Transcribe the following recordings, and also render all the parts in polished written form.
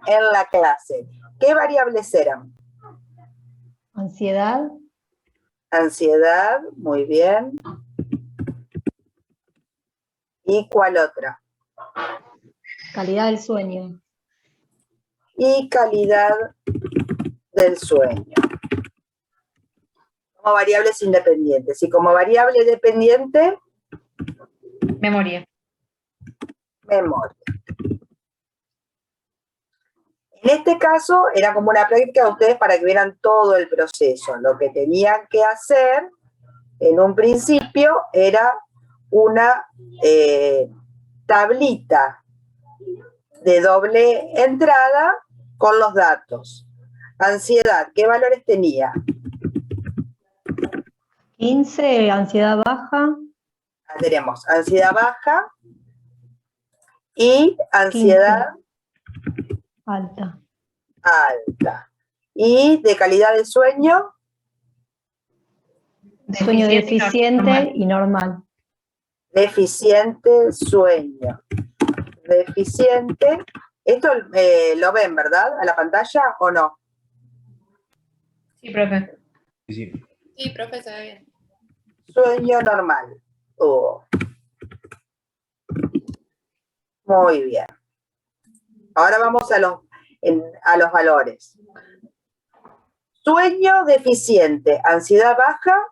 en la clase. ¿Qué variables eran? Ansiedad. Ansiedad, muy bien. ¿Y cuál otra? Calidad del sueño. Y calidad del sueño. Como variables independientes. Y como variable dependiente, Memoria. memoria. En este caso, era como una práctica de ustedes para que vieran todo el proceso. Lo que tenían que hacer en un principio era una tablita de doble entrada con los datos. Ansiedad, ¿qué valores tenía? 15, ansiedad baja. Tenemos ansiedad baja y ansiedad 15, alta. alta. ¿Y de calidad de sueño? Sueño deficiente y normal. Deficiente sueño. Deficiente. Esto lo ven, ¿verdad? ¿A la pantalla o no? Sí, profe. Sí. Sí, profe, se ve bien. Sueño normal. Muy bien. Ahora vamos a los valores. Sueño deficiente, ansiedad baja,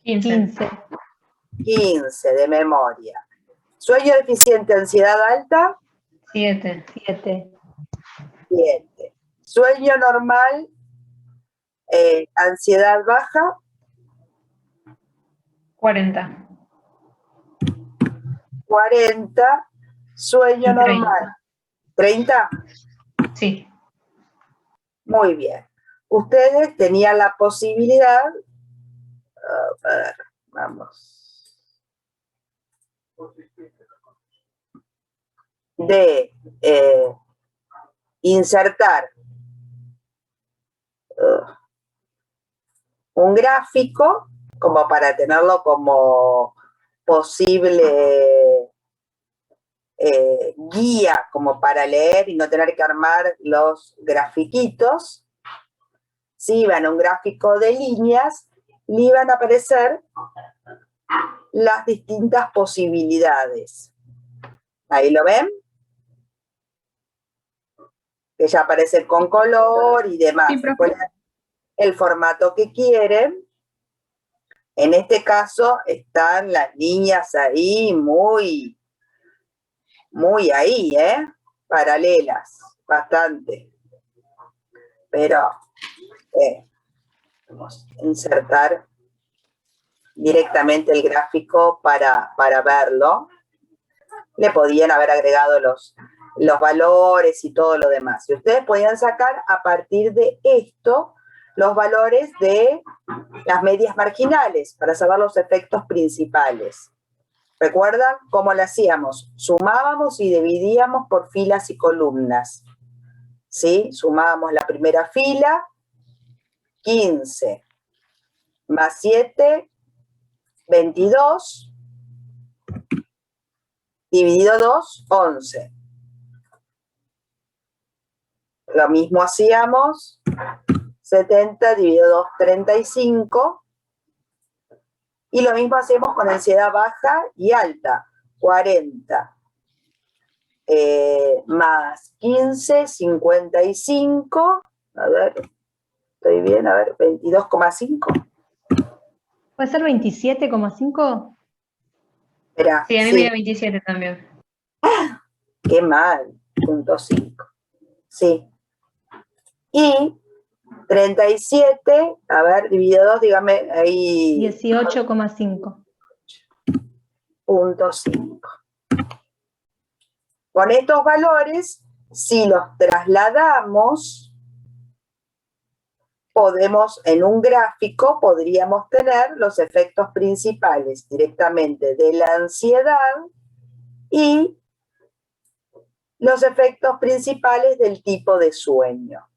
15. 15 de memoria. Sueño deficiente, ansiedad alta, 7. 7. 7. Sueño normal, ansiedad baja, 40. 40. Sueño 30. normal, 30. Sí. Muy bien. Ustedes tenían la posibilidad, a ver, vamos, de insertar un gráfico como para tenerlo como posible guía, como para leer y no tener que armar los grafiquitos. Si iban a un gráfico de líneas, le iban a aparecer las distintas posibilidades. ¿Ahí lo ven? Que ya aparece con color y demás. Sí, profe. El formato que quieren. En este caso están las niñas ahí muy ahí, paralelas, bastante. Pero vamos a insertar directamente el gráfico para verlo. Le podían haber agregado los valores y todo lo demás. Y ustedes podían sacar a partir de esto los valores de las medias marginales para saber los efectos principales. ¿Recuerdan cómo lo hacíamos? Sumábamos y dividíamos por filas y columnas. ¿Sí? Sumábamos la primera fila, 15, más 7, 22, dividido 2, 11. Lo mismo hacíamos, 70 dividido 2, 35. Y lo mismo hacemos con ansiedad baja y alta, 40. Más 15, 55. A ver, estoy bien, a ver, 22,5. ¿Puede ser 27,5? Espera, Sí, a mí sí. me dio 27 también. Qué mal, 0,5. Sí. Y 37, a ver, dividido 2, dígame ahí. 18,5. 0,5. Con estos valores, si los trasladamos, podemos, en un gráfico, podríamos tener los efectos principales directamente de la ansiedad y los efectos principales del tipo de sueño.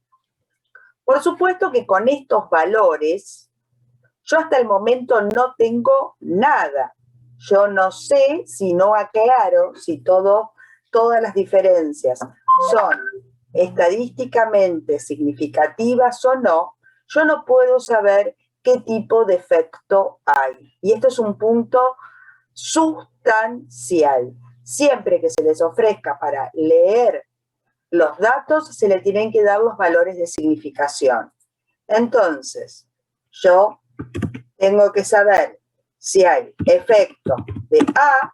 Por supuesto que con estos valores, yo hasta el momento no tengo nada. Yo no sé si no aclaro, si todo todas las diferencias son estadísticamente significativas o no, yo no puedo saber qué tipo de efecto hay. Y esto es un punto sustancial. Siempre que se les ofrezca para leer los datos, se le tienen que dar los valores de significación. Entonces, yo tengo que saber si hay efecto de A,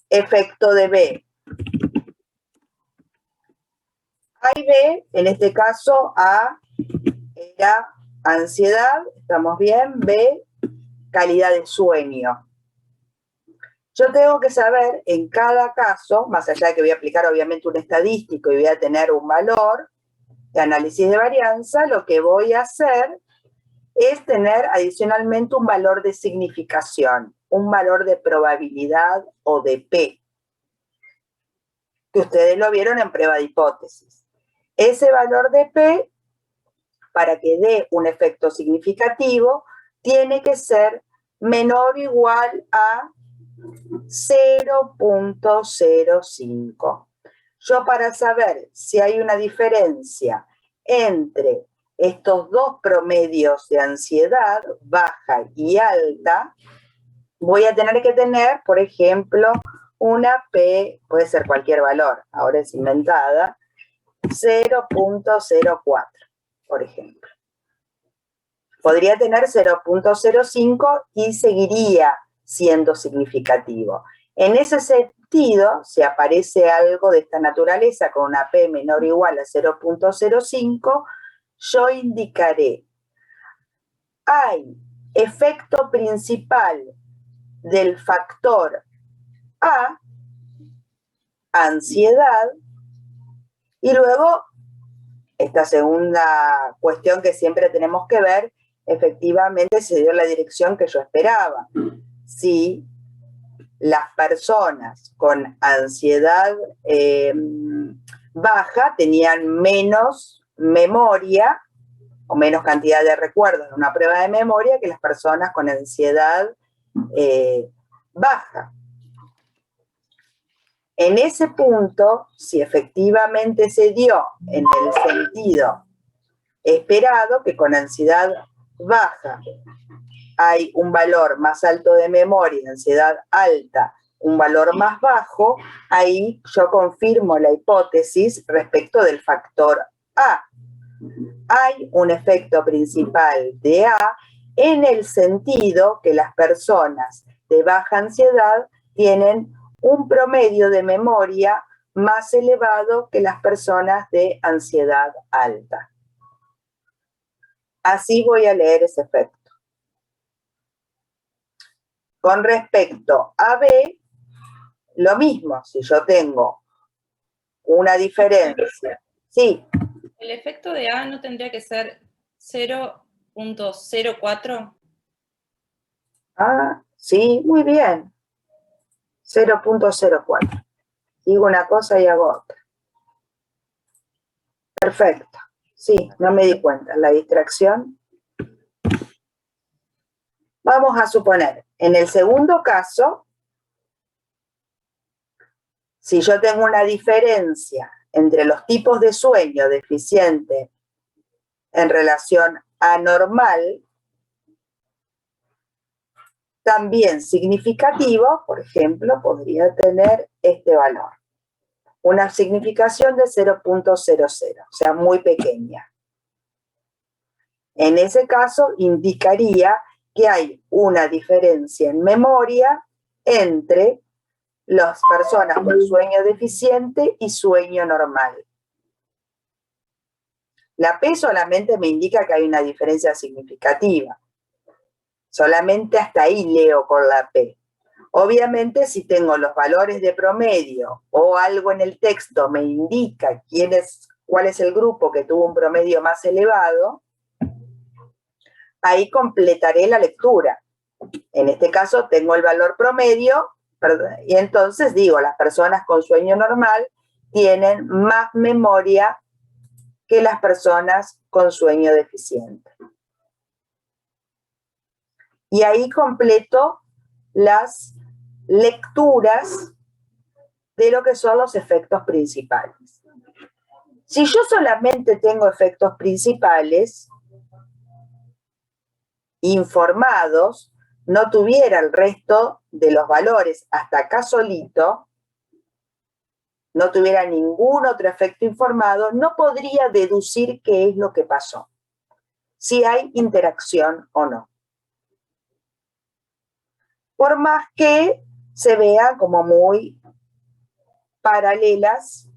efecto de B. A y B, en este caso, A era ansiedad, estamos bien, B, calidad de sueño. Yo tengo que saber en cada caso, más allá de que voy a aplicar obviamente un estadístico y voy a tener un valor de análisis de varianza, lo que voy a hacer es tener adicionalmente un valor de significación, un valor de probabilidad o de P, que ustedes lo vieron en prueba de hipótesis. Ese valor de P, para que dé un efecto significativo, tiene que ser menor o igual a 0.05. Yo, para saber si hay una diferencia entre estos dos promedios de ansiedad, baja y alta, voy a tener que tener, por ejemplo, una P, puede ser cualquier valor, ahora es inventada, 0.04, por ejemplo. Podría tener 0.05 y seguiría siendo significativo. En ese sentido, si aparece algo de esta naturaleza con una P menor o igual a 0.05, yo indicaré, hay efecto principal del factor A, ansiedad, y luego esta segunda cuestión que siempre tenemos que ver, efectivamente se dio la dirección que yo esperaba. Si las personas con ansiedad baja tenían menos memoria o menos cantidad de recuerdos en una prueba de memoria que las personas con ansiedad baja. En ese punto, si efectivamente se dio en el sentido esperado, que con ansiedad baja hay un valor más alto de memoria, ansiedad alta, un valor más bajo, ahí yo confirmo la hipótesis respecto del factor A. Hay un efecto principal de A en el sentido que las personas de baja ansiedad tienen un promedio de memoria más elevado que las personas de ansiedad alta. Así voy a leer ese efecto. Con respecto a B, lo mismo, si yo tengo una diferencia. Sí. ¿El efecto de A no tendría que ser 0.04? Ah, sí, muy bien. 0.04. Digo una cosa y hago otra. Perfecto. Sí, no me di cuenta. La distracción. Vamos a suponer, en el segundo caso, si yo tengo una diferencia entre los tipos de sueño deficiente en relación a normal, también significativo, por ejemplo, podría tener este valor. Una significación de 0.00, o sea, muy pequeña. En ese caso, indicaría que hay una diferencia en memoria entre las personas con sueño deficiente y sueño normal. La P solamente me indica que hay una diferencia significativa. Solamente hasta ahí leo con la P. Obviamente, si tengo los valores de promedio o algo en el texto me indica cuál es el grupo que tuvo un promedio más elevado, ahí completaré la lectura. En este caso tengo el valor promedio, y entonces digo, las personas con sueño normal tienen más memoria que las personas con sueño deficiente. Y ahí completo las lecturas de lo que son los efectos principales. Si yo solamente tengo efectos principales informados, no tuviera el resto de los valores hasta acá solito, no tuviera ningún otro efecto informado, no podría deducir qué es lo que pasó, si hay interacción o no. Por más que se vean como muy paralelas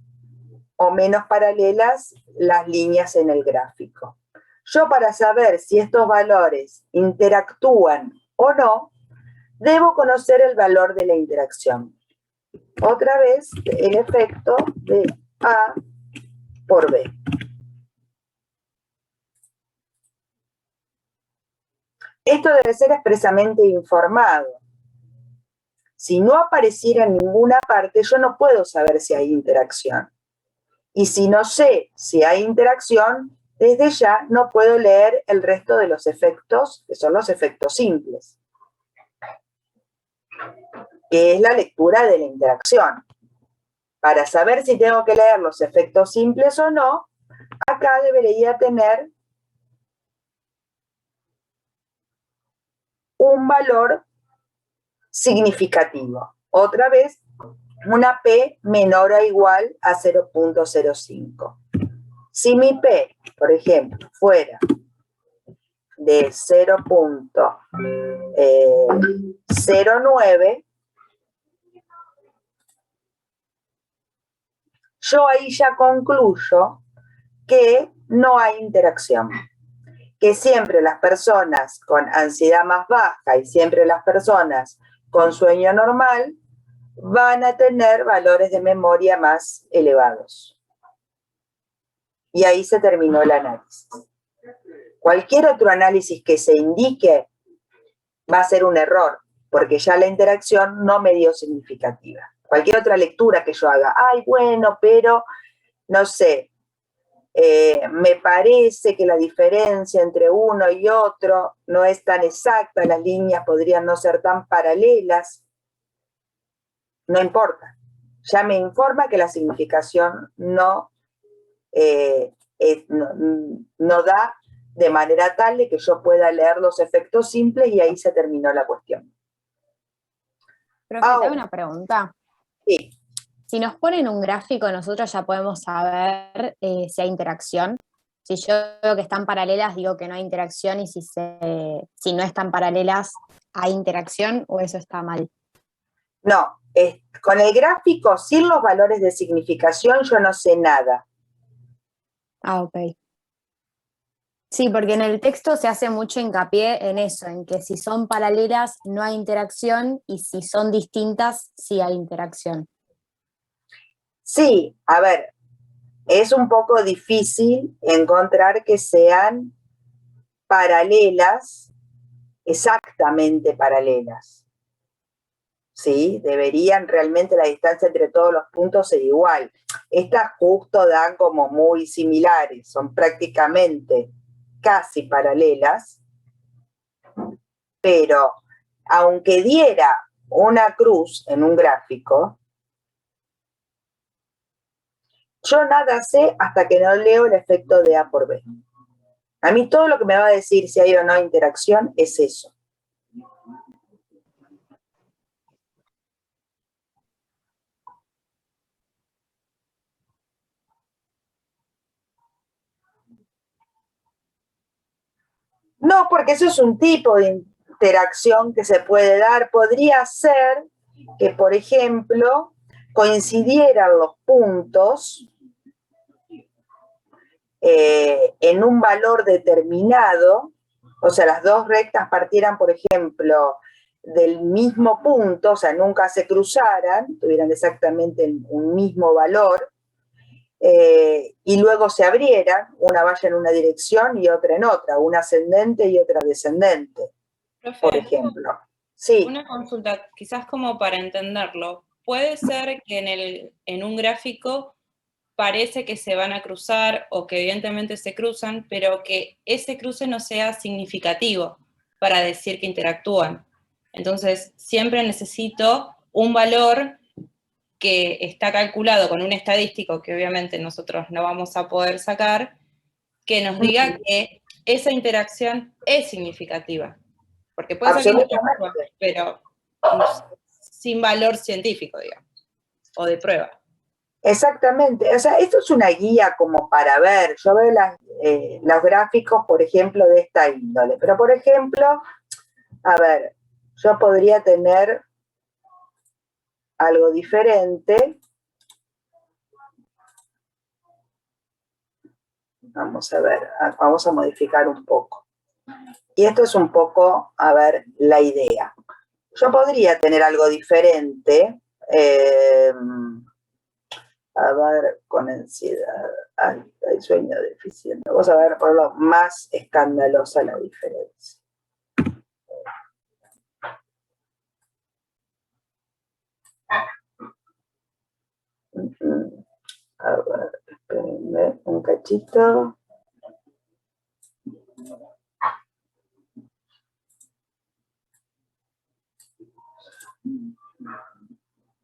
o menos paralelas las líneas en el gráfico. Yo, para saber si estos valores interactúan o no, debo conocer el valor de la interacción. Otra vez, el efecto de A por B. Esto debe ser expresamente informado. Si no apareciera en ninguna parte, yo no puedo saber si hay interacción. Y si no sé si hay interacción, desde ya no puedo leer el resto de los efectos, que son los efectos simples, que es la lectura de la interacción. Para saber si tengo que leer los efectos simples o no, acá debería tener un valor significativo. Otra vez, una P menor o igual a 0.05. Si mi P, por ejemplo, fuera de 0.09, yo ahí ya concluyo que no hay interacción, que siempre las personas con ansiedad más baja y siempre las personas con sueño normal van a tener valores de memoria más elevados. Y ahí se terminó el análisis. Cualquier otro análisis que se indique va a ser un error, porque ya la interacción no me dio significativa. Cualquier otra lectura que yo haga, ay, bueno, pero, no sé, me parece que la diferencia entre uno y otro no es tan exacta, las líneas podrían no ser tan paralelas, no importa. Ya me informa que la significación no da de manera tal de que yo pueda leer los efectos simples y ahí se terminó la cuestión. Profe, te hago una pregunta. Sí. Si nos ponen un gráfico, nosotros ya podemos saber si hay interacción. Si yo veo que están paralelas, digo que no hay interacción, y si no están paralelas, ¿hay interacción o eso está mal? No, con el gráfico, sin los valores de significación, yo no sé nada. Ah, ok. Sí, porque en el texto se hace mucho hincapié en eso, en que si son paralelas no hay interacción y si son distintas sí hay interacción. Sí, a ver, es un poco difícil encontrar que sean paralelas, exactamente paralelas. ¿Sí? Deberían realmente la distancia entre todos los puntos ser igual. Estas justo dan como muy similares, son prácticamente casi paralelas, pero aunque diera una cruz en un gráfico, yo nada sé hasta que no leo el efecto de A por B. A mí todo lo que me va a decir si hay o no interacción es eso. No, porque eso es un tipo de interacción que se puede dar. Podría ser que, por ejemplo, coincidieran los puntos en un valor determinado, o sea, las dos rectas partieran, por ejemplo, del mismo punto, o sea, nunca se cruzaran, tuvieran exactamente un mismo valor, y luego se abrieran, una vaya en una dirección y otra en otra, una ascendente y otra descendente, Profe, por ejemplo. Sí. Una consulta, quizás como para entenderlo. Puede ser que en un gráfico parece que se van a cruzar o que evidentemente se cruzan, pero que ese cruce no sea significativo para decir que interactúan. Entonces, siempre necesito un valor que está calculado con un estadístico que obviamente nosotros no vamos a poder sacar, que nos diga que esa interacción es significativa. Porque puede ser que no sea prueba, pero sin valor científico, digamos, o de prueba. Exactamente, o sea, esto es una guía como para ver, yo veo los gráficos, por ejemplo, de esta índole, pero por ejemplo, a ver, yo podría tener algo diferente. Vamos a ver, vamos a modificar un poco. Y esto es un poco, a ver, la idea. Yo podría tener algo diferente, a ver, con ansiedad, hay sueño deficiente. Vamos a ver por lo más escandalosa la diferencia. A ver, espérenme un cachito.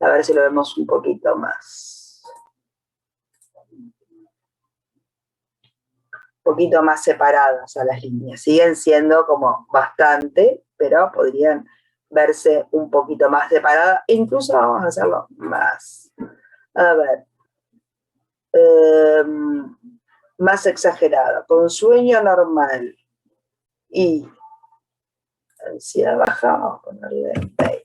A ver si lo vemos un poquito más. Un poquito más separadas a las líneas. Siguen siendo como bastante, pero podrían verse un poquito más separadas. Incluso vamos a hacerlo más. A ver. Más exagerado. Con sueño normal y ansiedad baja, vamos a ponerle 20.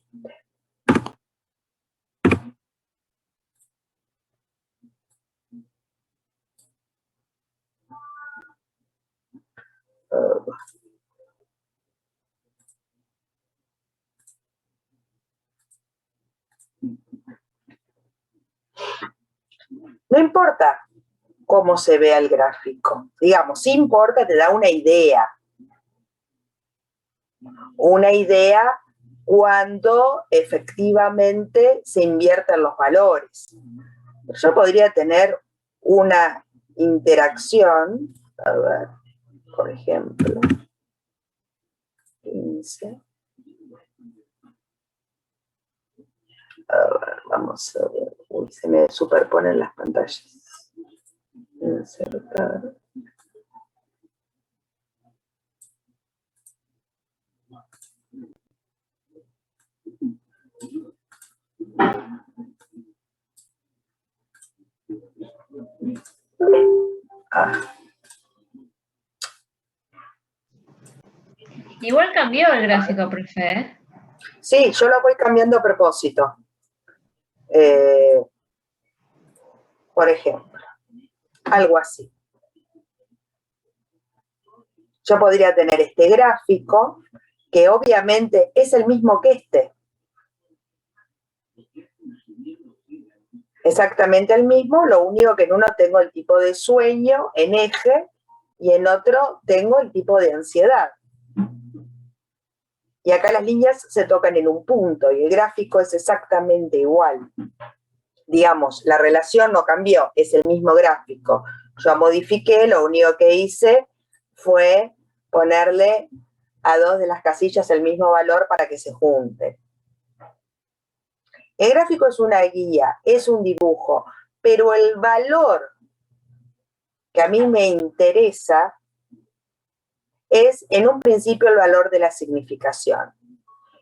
No importa cómo se vea el gráfico, digamos, sí importa, te da una idea cuando efectivamente se invierten los valores. Yo podría tener una interacción, a ver, por ejemplo, 15. A ver, vamos a ver. Uy, se me superponen las pantallas. Insertar. Igual cambió el gráfico, profe, ¿eh? Sí, yo lo voy cambiando a propósito. Por ejemplo, algo así. Yo podría tener este gráfico, que obviamente es el mismo que este. Exactamente el mismo, lo único que en uno tengo el tipo de sueño en eje y en otro tengo el tipo de ansiedad. Y acá las líneas se tocan en un punto y el gráfico es exactamente igual. Digamos, la relación no cambió, es el mismo gráfico. Yo modifiqué, lo único que hice fue ponerle a 2 de las casillas el mismo valor para que se junten. El gráfico es una guía, es un dibujo, pero el valor que a mí me interesa es, en un principio, el valor de la significación.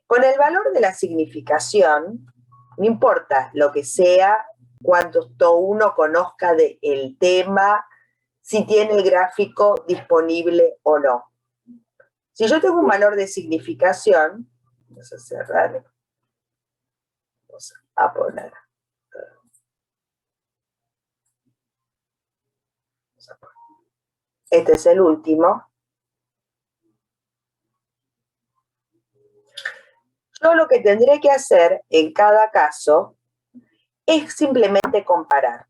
Con el valor de la significación, no importa lo que sea, cuánto uno conozca del tema, si tiene el gráfico disponible o no. Si yo tengo un valor de significación, vamos a cerrar, vamos a poner. Este es el último. Yo lo que tendré que hacer en cada caso es simplemente comparar.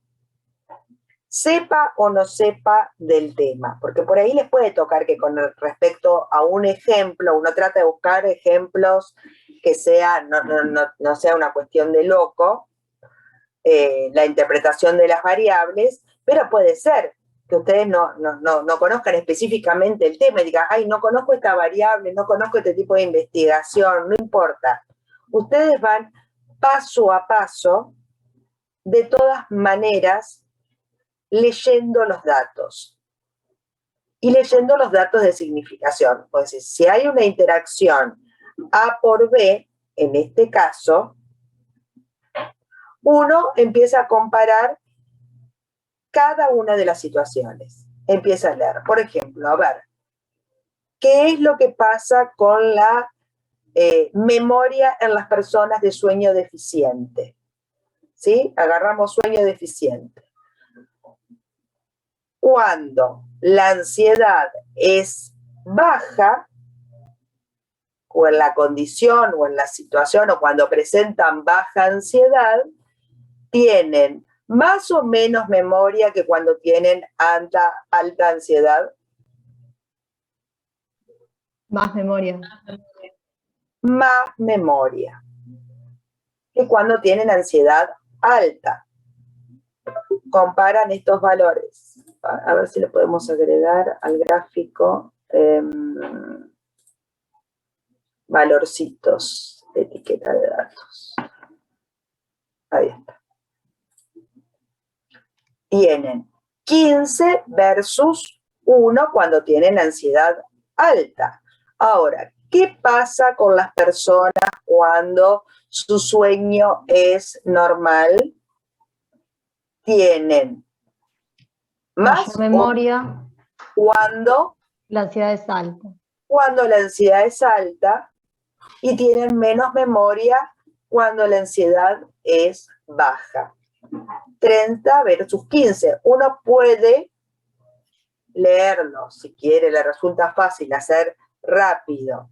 Sepa o no sepa del tema, porque por ahí les puede tocar que con respecto a un ejemplo, uno trata de buscar ejemplos que no sea una cuestión de loco, la interpretación de las variables, pero puede ser que ustedes no conozcan específicamente el tema y digan, ay, no conozco esta variable, no conozco este tipo de investigación, no importa. Ustedes van paso a paso de todas maneras leyendo los datos. Y leyendo los datos de significación. Pues si hay una interacción A por B, en este caso, uno empieza a comparar cada una de las situaciones. Empieza a leer. Por ejemplo, a ver, ¿qué es lo que pasa con la memoria en las personas de sueño deficiente? ¿Sí? Agarramos sueño deficiente. Cuando la ansiedad es baja, o en la condición, o en la situación, o cuando presentan baja ansiedad, tienen más o menos memoria que cuando tienen alta ansiedad. Más memoria. Más memoria que cuando tienen ansiedad alta. Comparan estos valores. A ver si le podemos agregar al gráfico valorcitos de etiqueta de datos. Ahí está. Tienen 15 versus 1 cuando tienen ansiedad alta. Ahora, ¿qué pasa con las personas cuando su sueño es normal? Tienen más Mayor memoria. Cuando La ansiedad es alta. Cuando la ansiedad es alta, y tienen menos memoria cuando la ansiedad es baja. 30 versus 15. Uno puede leerlo, si quiere, le resulta fácil hacer rápido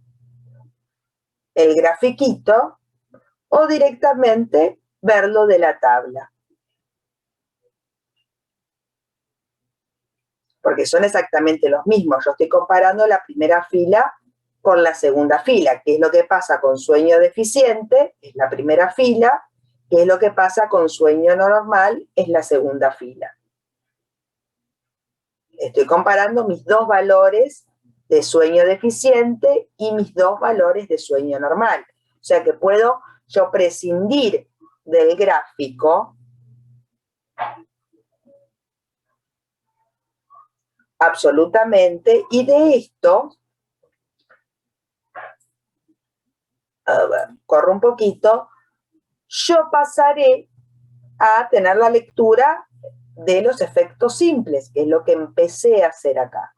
el grafiquito, o directamente verlo de la tabla. Porque son exactamente los mismos. Yo estoy comparando la primera fila con la segunda fila. ¿Qué es lo que pasa con sueño deficiente? Es la primera fila. ¿Qué es lo que pasa con sueño normal? Es la segunda fila. Estoy comparando mis dos valores de sueño deficiente y mis dos valores de sueño normal. O sea que puedo yo prescindir del gráfico absolutamente, y de esto, a ver, corro un poquito, yo pasaré a tener la lectura de los efectos simples, que es lo que empecé a hacer acá.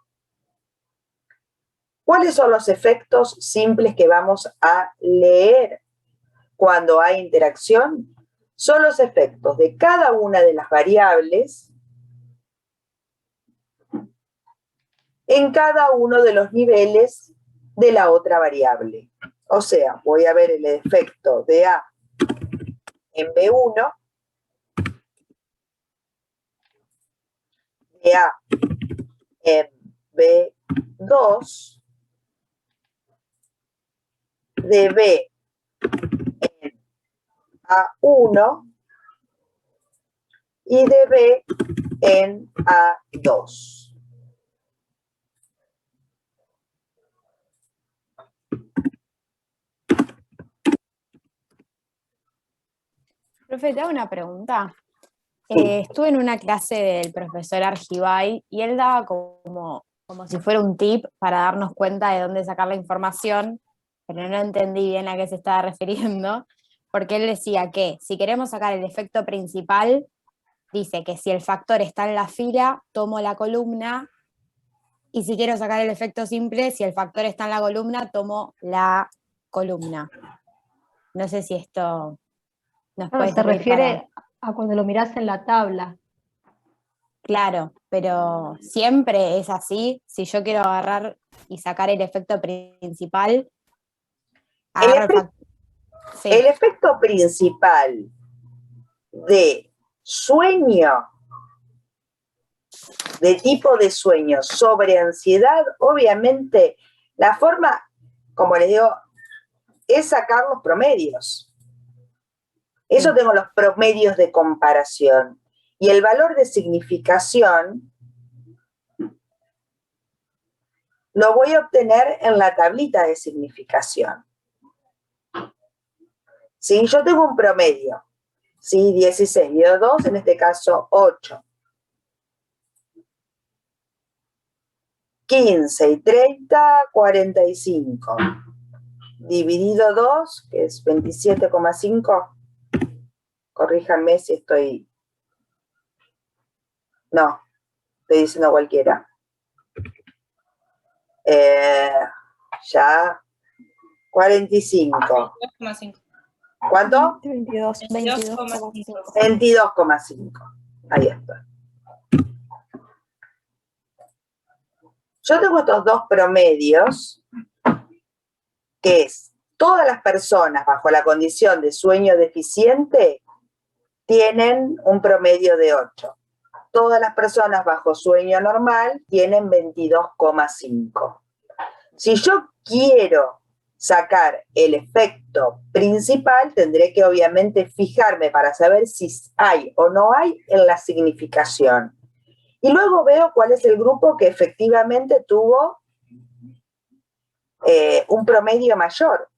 ¿Cuáles son los efectos simples que vamos a leer cuando hay interacción? Son los efectos de cada una de las variables en cada uno de los niveles de la otra variable. O sea, voy a ver el efecto de A en B1, de A en B2, de B en A1 y de B en A2. Profe, te hago una pregunta. Estuve en una clase del profesor Argibay y él daba como si fuera un tip para darnos cuenta de dónde sacar la información, pero no entendí bien a qué se estaba refiriendo, porque él decía que si queremos sacar el efecto principal, dice que si el factor está en la fila, tomo la columna, y si quiero sacar el efecto simple, si el factor está en la columna, tomo la columna. No sé si esto nos puede Se servir refiere a cuando lo mirás en la tabla. Claro, pero siempre es así. Si yo quiero agarrar y sacar el efecto principal, el efecto principal de sueño, de tipo de sueño sobre ansiedad, obviamente la forma, como les digo, es sacar los promedios. Eso tengo los promedios de comparación. Y el valor de significación lo voy a obtener en la tablita de significación. Si yo tengo un promedio ¿sí? 16 dividido 2, en este caso 8. 15 y 30, 45. Dividido 2, que es 27,5. Corríjanme si estoy... No, estoy diciendo cualquiera. Ya, 45. 22,5. ¿Cuánto? 22,5. 22,5. Ahí está. Yo tengo estos dos promedios, que es todas las personas bajo la condición de sueño deficiente tienen un promedio de 8. Todas las personas bajo sueño normal tienen 22,5. Si yo quiero sacar el efecto principal, tendré que obviamente fijarme para saber si hay o no hay en la significación. Y luego veo cuál es el grupo que efectivamente tuvo un promedio mayor.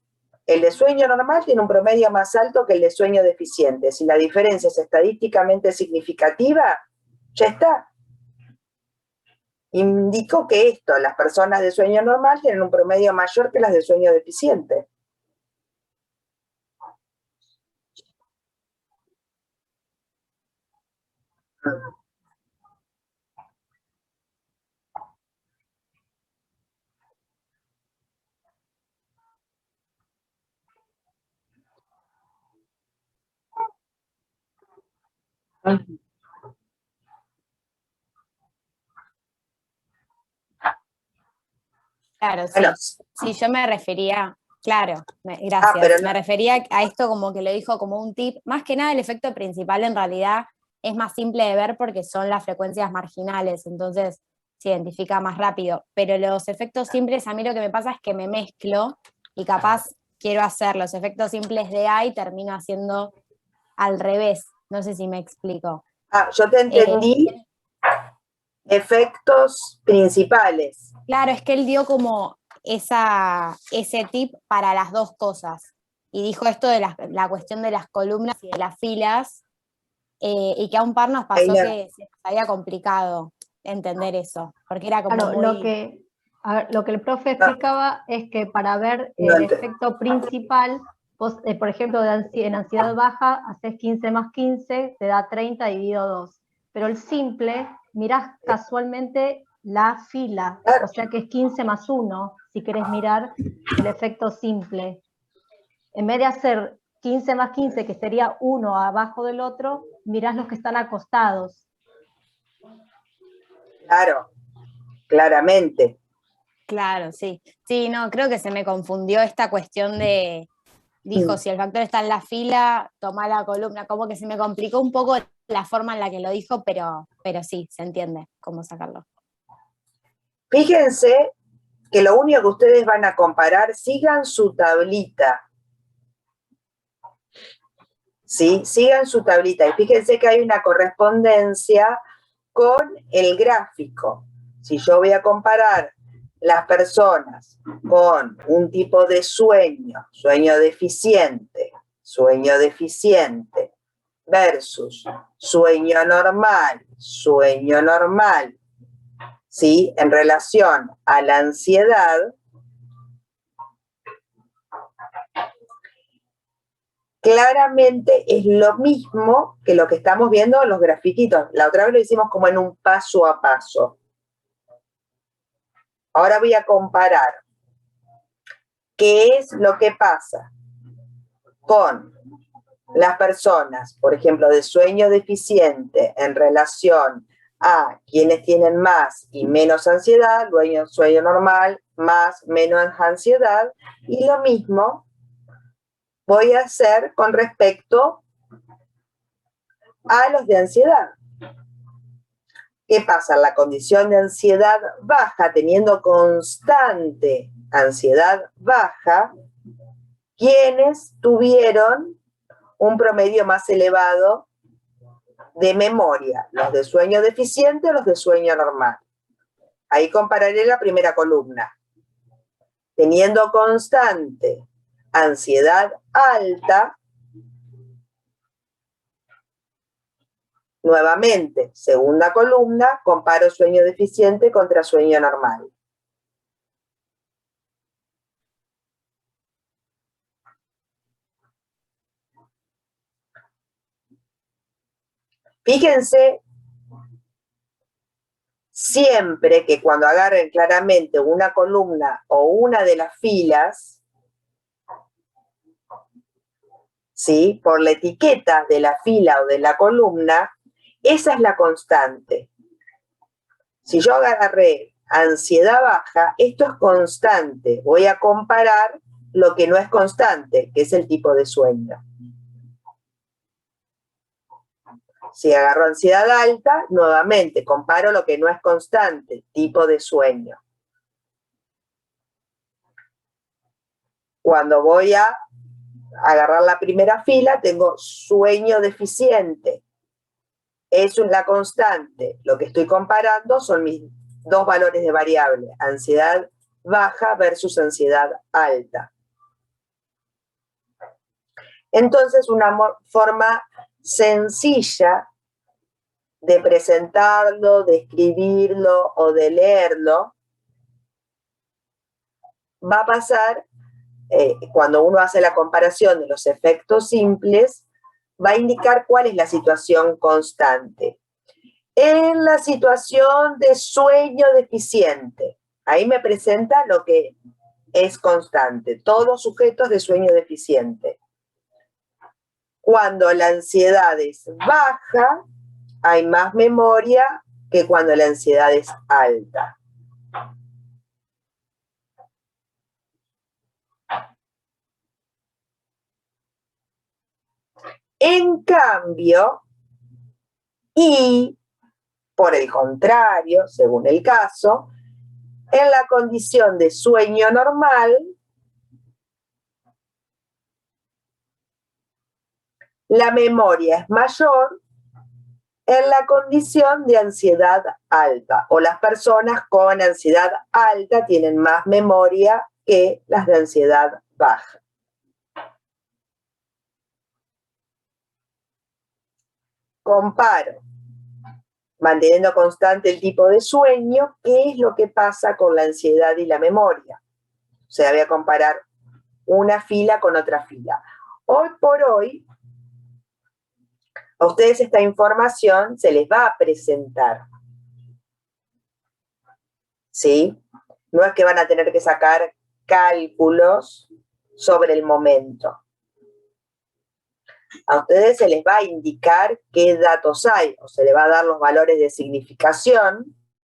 El de sueño normal tiene un promedio más alto que el de sueño deficiente. Si la diferencia es estadísticamente significativa, ya está. Indicó que esto, las personas de sueño normal tienen un promedio mayor que las de sueño deficiente. Claro, sí. Bueno, Sí, yo me refería, claro, gracias. pero no. Me refería a esto como que lo dijo como un tip. Más que nada el efecto principal en realidad es más simple de ver porque son las frecuencias marginales, entonces se identifica más rápido. Pero los efectos simples, a mí lo que me pasa es que me mezclo y capaz quiero hacer los efectos simples de A y termino haciendo al revés. No sé si me explico. Yo te entendí. Efectos principales. Claro, es que él dio como ese tip para las dos cosas. Y dijo esto de la cuestión de las columnas y de las filas, y que a un par nos pasó que se nos había complicado entender eso, porque era como Claro, muy... lo que el profe explicaba es que para ver No el entiendo. efecto principal, vos, por ejemplo, en ansiedad baja, haces 15 más 15, te da 30 dividido 2. Pero el simple, mirás casualmente la fila, o sea que es 15 más 1, si querés mirar el efecto simple. En vez de hacer 15 más 15, que sería uno abajo del otro, mirás los que están acostados. Claro, claramente. Claro, sí. Sí, no, creo que se me confundió esta cuestión de... Dijo, si el factor está en la fila, toma la columna. Como que se me complicó un poco la forma en la que lo dijo, pero sí, se entiende cómo sacarlo. Fíjense que lo único que ustedes van a comparar, sigan su tablita. ¿Sí? Sigan su tablita. Y fíjense que hay una correspondencia con el gráfico. Si yo voy a comparar las personas con un tipo de sueño, sueño deficiente versus sueño normal, ¿sí? En relación a la ansiedad, claramente es lo mismo que lo que estamos viendo en los grafiquitos. La otra vez lo hicimos como en un paso a paso. Ahora voy a comparar qué es lo que pasa con las personas, por ejemplo, de sueño deficiente en relación a quienes tienen más y menos ansiedad, sueño normal, más, menos ansiedad, y lo mismo voy a hacer con respecto a los de ansiedad. ¿Qué pasa? La condición de ansiedad baja, teniendo constante ansiedad baja, quienes tuvieron un promedio más elevado de memoria, los de sueño deficiente o los de sueño normal. Ahí compararé la primera columna. Teniendo constante ansiedad alta, Nuevamente, segunda columna, comparo sueño deficiente contra sueño normal. Fíjense siempre que cuando agarren claramente una columna o una de las filas, ¿sí?, por la etiqueta de la fila o de la columna, esa es la constante. Si yo agarré ansiedad baja, esto es constante. Voy a comparar lo que no es constante, que es el tipo de sueño. Si agarro ansiedad alta, nuevamente comparo lo que no es constante, tipo de sueño. Cuando voy a agarrar la primera fila, tengo sueño deficiente. Eso es la constante. Lo que estoy comparando son mis dos valores de variable, ansiedad baja versus ansiedad alta. Entonces, una forma sencilla de presentarlo, de escribirlo o de leerlo va a pasar, cuando uno hace la comparación de los efectos simples, va a indicar cuál es la situación constante. En la situación de sueño deficiente, ahí me presenta lo que es constante, todos los sujetos de sueño deficiente. Cuando la ansiedad es baja, hay más memoria que cuando la ansiedad es alta. En cambio, y por el contrario, según el caso, en la condición de sueño normal, la memoria es mayor en la condición de ansiedad alta, o las personas con ansiedad alta tienen más memoria que las de ansiedad baja. Comparo, manteniendo constante el tipo de sueño, qué es lo que pasa con la ansiedad y la memoria. O sea, voy a comparar una fila con otra fila. Hoy por hoy, a ustedes esta información se les va a presentar. ¿Sí? No es que van a tener que sacar cálculos sobre el momento. A ustedes se les va a indicar qué datos hay, o se les va a dar los valores de significación